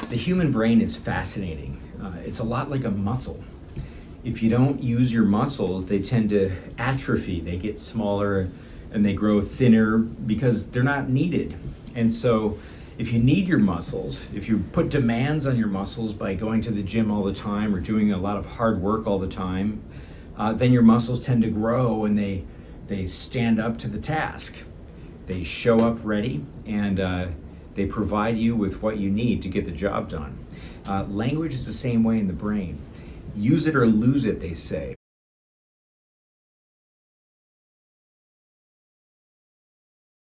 The human brain is fascinating. It's a lot like a muscle. If you don't use your muscles, they tend to atrophy. They get smaller and they grow thinner because they're not needed. And so if you need your muscles, if you put demands on your muscles by going to the gym all the time or doing a lot of hard work all the time, then your muscles tend to grow and they stand up to the task. They show up ready and they provide you with what you need to get the job done. Language is the same way in the brain. Use it or lose it, they say.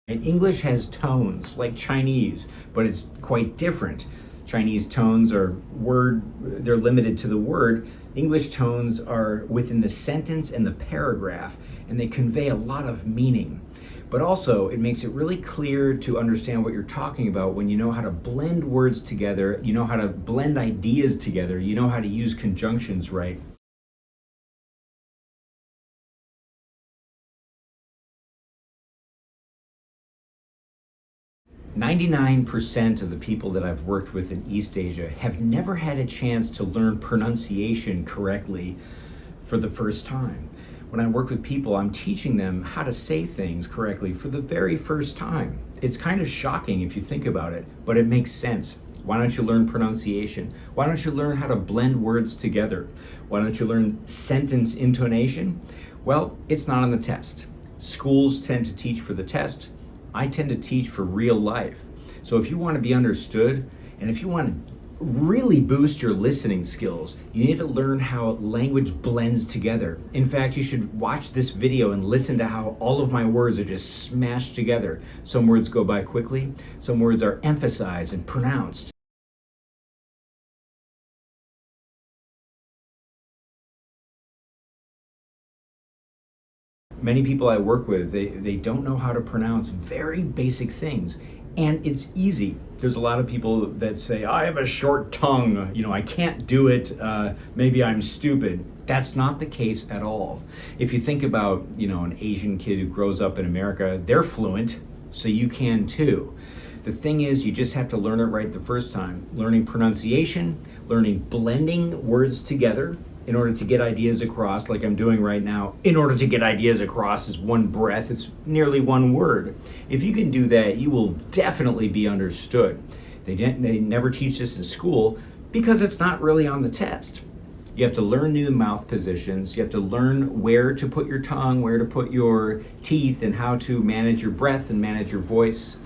And English has tones like Chinese, but it's quite different. Chinese tones are they're limited to the word. English tones are within the sentence and the paragraph, and they convey a lot of meaning. But also, it makes it really clear to understand what you're talking about when you know how to blend words together, you know how to blend ideas together, you know how to use conjunctions right. "99% of the people that I've worked with in East Asia have never had a chance to learn pronunciation correctly for the first time. When I work with people, I'm teaching them how to say things correctly for the very first time. It's kind of shocking if you think about it, but it makes sense. Why don't you learn pronunciation? Why don't you learn how to blend words together? Why don't you learn sentence intonation? Well, it's not on the test. Schools tend to teach for the test. I tend to teach for real life. So if you want to be understood, and if you want to really boost your listening skills, you need to learn how language blends together. In fact, you should watch this video and listen to how all of my words are just smashed together. Some words go by quickly, some words are emphasized and pronounced. Many people I work with, they don't know how to pronounce very basic things. And it's easy. There's a lot of people that say, I have a short tongue, I can't do it, maybe I'm stupid. That's not the case at all. If you think about, an Asian kid who grows up in America, they're fluent, so you can too. The thing is, you just have to learn it right the first time. Learning pronunciation, learning blending words together in order to get ideas across, like I'm doing right now. In order to get ideas across is one breath, it's nearly one word. If you can do that, you will definitely be understood. They never teach this in school because it's not really on the test. You have to learn new mouth positions. You have to learn where to put your tongue, where to put your teeth, and how to manage your breath and manage your voice.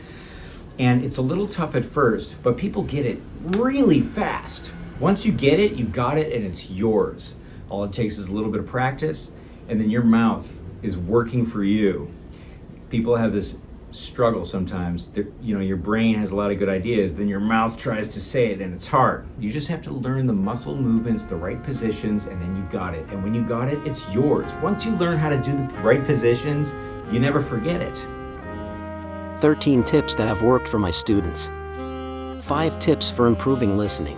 And it's a little tough at first, but people get it really fast. Once you get it, you got it, and it's yours. All it takes is a little bit of practice, and then your mouth is working for you. People have this struggle sometimes. Your brain has a lot of good ideas, then your mouth tries to say it, and it's hard. You just have to learn the muscle movements, the right positions, and then you got it. And when you got it, it's yours. Once you learn how to do the right positions, you never forget it. 13 tips that have worked for my students. 5 tips for improving listening.